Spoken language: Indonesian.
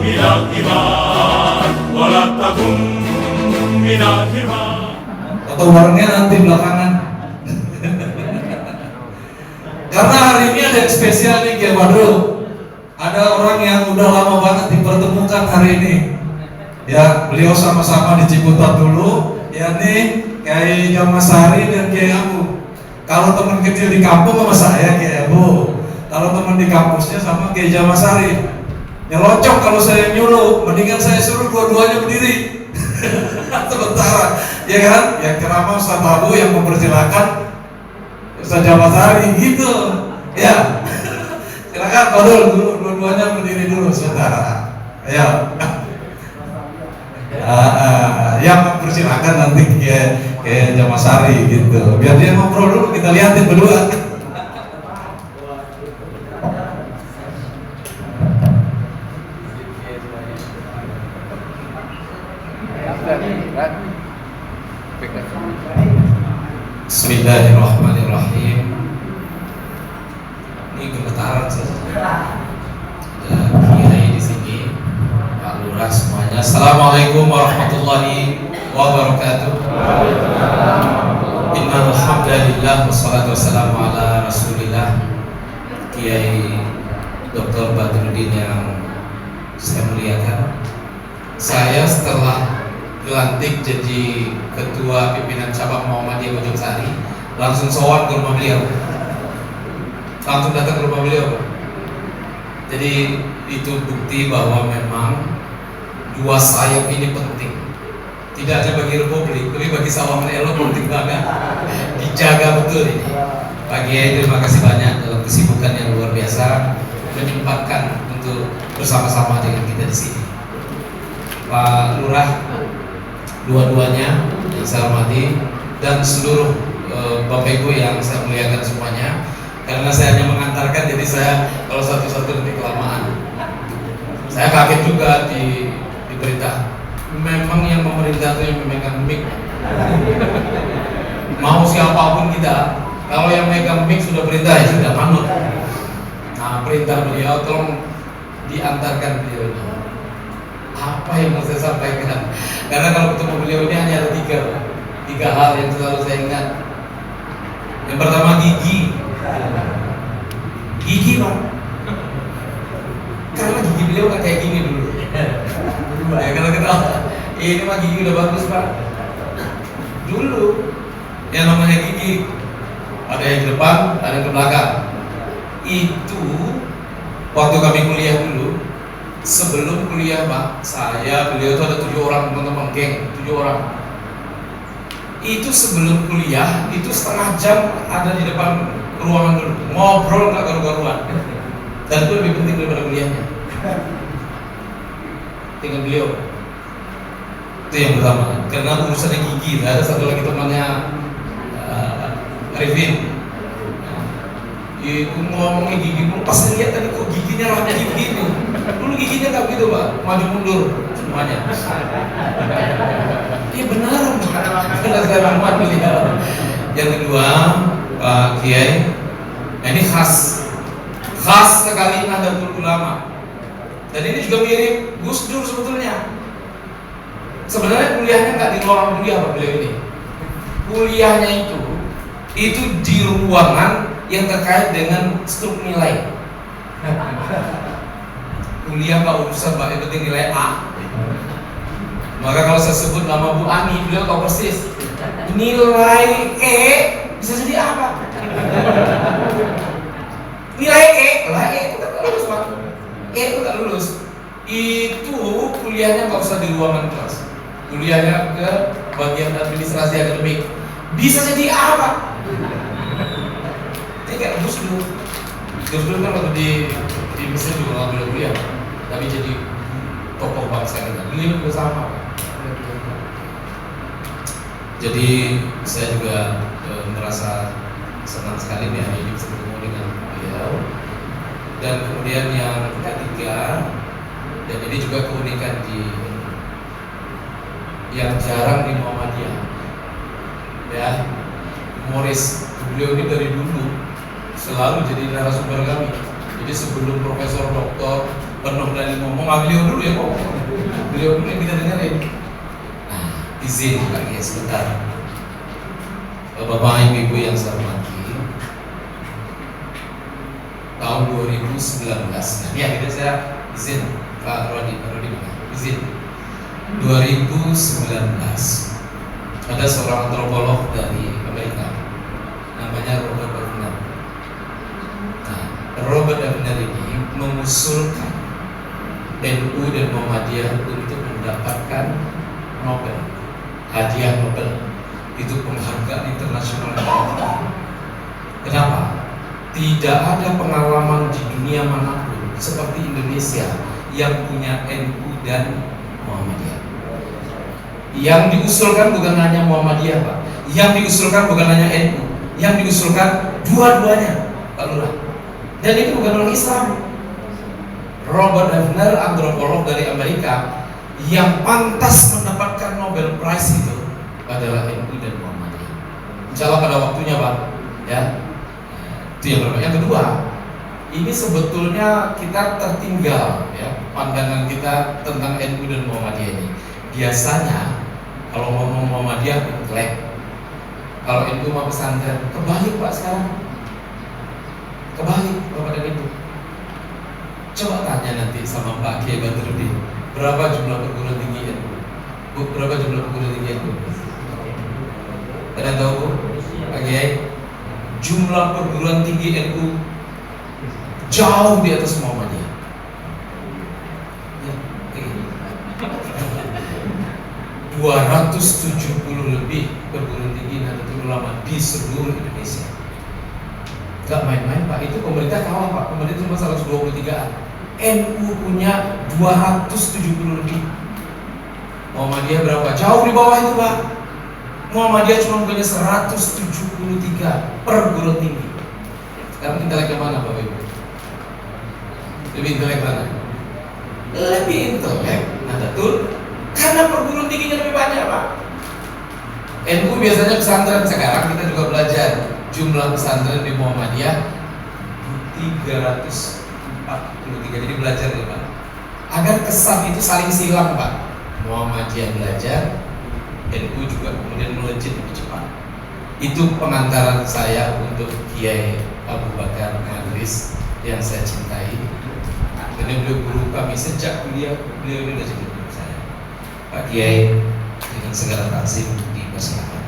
إلى الإيمان ولا تكن من الحرمان. Atau barangnya nanti belakangan. Karena hari ini ada yang spesial nih Kiai Badrul. Ada orang yang udah lama banget dipertemukan hari ini. Ya, beliau sama-sama di Ciputat dulu, yakni Kiai Jamasari dan Kiai Abu. Kalau teman kecil di kampung sama saya Kiai Abu. Kalau teman di kampusnya sama Kiai Jamasari. Nyelocok kalau saya nyuruh, mendingan saya suruh dua-duanya berdiri. Sementara, ya kan? Yang ceramah Ustaz Abu, yang mempersilakan Ustaz Jamasari gitu. Ya. Silakan Badrul dulu, dua-duanya berdiri dulu sementara. Ayo. Yang mempersilakan nanti ke Jamasari gitu. Biar dia ngobrol dulu, kita lihatin berdua. Bismillahirrahmanirrahim. Ini gemetaran saja. Ada kiai di sini, Pak Lurah semuanya. Assalamualaikum warahmatullahi wabarakatuh. Innal hamdalillah wassalatu wassalamu ala Rasulillah. Kiai Dr. Badruddin yang saya muliakan. Saya setelah dilantik jadi ketua pimpinan cabang Muhammadiyah Bojongsari, langsung sowan ke rumah beliau, langsung datang ke rumah beliau. Jadi itu bukti bahwa memang dua sayap ini penting, tidak hanya bagi Republik, tapi bagi Sawangan Elo penting banget, dijaga betul ini. Pak Kiai, terima kasih banyak dalam kesibukan yang luar biasa menyempatkan untuk bersama-sama dengan kita di sini. Pak Lurah, dua-duanya yang saya hormati, dan seluruh Bapak Ibu yang saya muliakan semuanya. Karena saya hanya mengantarkan, jadi saya kalau satu-satu nanti kelamaan. Saya kaget juga di berita. Memang yang memerintah itu yang memegang mic. Mau siapapun kita, kalau yang memegang mic sudah perintah ya sudah manut. Nah, perintah beliau tolong diantarkan beliau ini. Apa yang mau saya sampaikan? Karena kalau ketemu beliau ini hanya ada tiga hal yang selalu saya ingat. Yang pertama gigi, Pak. Karena gigi beliau nggak kayak gini dulu. Ya kalau kita, ini mah gigi udah bagus Pak. Dulu yang namanya gigi ada yang ke depan, ada yang ke belakang. Itu waktu kami kuliah dulu. Sebelum kuliah Pak, saya, beliau itu ada 7 orang teman-teman, geng, 7 orang. Itu sebelum kuliah, itu setengah jam ada di depan ruangan dulu, ngobrol nggak karu-karuan. Dan itu lebih penting daripada kuliahnya. Dengan beliau. Itu yang pertama. Karena urusannya gigi, ada satu lagi temannya Arifin. Itu ngomongnya gigi, pas lihat tadi kok giginya rapi gini. Dulu giginya nggak begitu Pak, maju mundur semuanya. Iya benar, karena saya rahmat beliau. Yang kedua, Pak Kiai, ini khas sekali Nahdlatul Ulama. Dan ini juga mirip Gus Dur sebetulnya. Sebenarnya kuliahnya nggak di ruangan kuliah Pak beliau ini. Kuliahnya itu di ruangan yang terkait dengan struktur nilai. Kuliah nggak urusan Pak, yang penting nilai A. Maka kalau saya sebut nama Bu Ani, beliau tahu persis nilai E bisa jadi apa? Nilai E itu tak lulus Pak. E itu tak lulus. Itu kuliahnya nggak usah di ruangan kelas. Kuliahnya ke bagian administrasi akademik. Bisa jadi apa? Ini kayak Gus Dur. Gus Dur kan waktu di Mesir juga nggak boleh kuliah, tapi jadi tokoh bangsa kita. Beliau juga sama. Jadi saya juga merasa senang sekali nih hari ini bisa bertemu dengan beliau. Dan kemudian yang ketiga, dan ini juga keunikan yang jarang di Muhammadiyah, ya, humoris. Beliau ini dari dulu selalu jadi narasumber kami. Jadi sebelum Profesor Doktor penuh dari ngomong, beliau dulu ya ngomong, beliau dulu yang kita dengerin. Nah, izin Pak Kiai sebentar. Bapak Ibu yang saya hormati, tahun 2019, nah ini akhirnya saya izin Pak Rodi izin 2019 ada seorang antropolog dari Amerika namanya Robert Avner. Nah, Robert Avner ini mengusulkan NU dan Muhammadiyah untuk mendapatkan Nobel, hadiah Nobel, itu penghargaan internasional. Kenapa? Tidak ada pengalaman di dunia manapun seperti Indonesia yang punya NU dan Muhammadiyah. Yang diusulkan bukan hanya Muhammadiyah, Pak. Yang diusulkan bukan hanya NU, yang diusulkan dua-duanya, Pak Lurah. Dan itu bukan orang Islam. Robert Avner, antropolog dari Amerika, yang pantas mendapatkan Nobel Prize itu adalah NU dan Muhammadiyah. Insyaallah pada waktunya, Pak. Ya. Itu yang pertama. Yang kedua, ini sebetulnya kita tertinggal ya pandangan kita tentang NU dan Muhammadiyah ini. Biasanya kalau ngomong Muhammadiyah intelek, kalau NU mah pesantren. Kebalik Pak sekarang. Kebalik Bapak dan Ibu. Coba tanya nanti sama Pak Kiai Badrudin, berapa jumlah perguruan tinggi NU? Bu, berapa jumlah perguruan tinggi NU? Ada tahu Bu? Pak Kiai? Jumlah perguruan tinggi NU jauh di atas Muhammadiyah. Ya, kayak gini. 270 lebih perguruan tinggi Nahdlatul Ulama di seluruh Indonesia. Gak main-main Pak, itu pemerintah kalah Pak, pemerintah cuma 123-an. NU punya 270 lebih. Muhammadiyah berapa? Jauh di bawah itu Pak. Muhammadiyah cuma punya 173 perguruan tinggi. Sekarang kita lihat ke mana Bapak Ibu? Lebih intelek mana? Lebih intelek Nahdlatul, karena perguruan tingginya lebih banyak Pak. NU biasanya pesantren, sekarang kita juga belajar jumlah pesantren di Muhammadiyah 343. Jadi belajar ya Pak, agar kesan itu saling silang Pak. Muhammadiyah belajar, NU juga kemudian melejit lebih cepat. Itu pengantaran saya untuk Kiai Abu Bakar Madris yang saya cintai. Karena beliau guru kami sejak kuliah, beliau ini sudah jadi guru saya. Pak Kiai dengan segala takzim dipersilakan.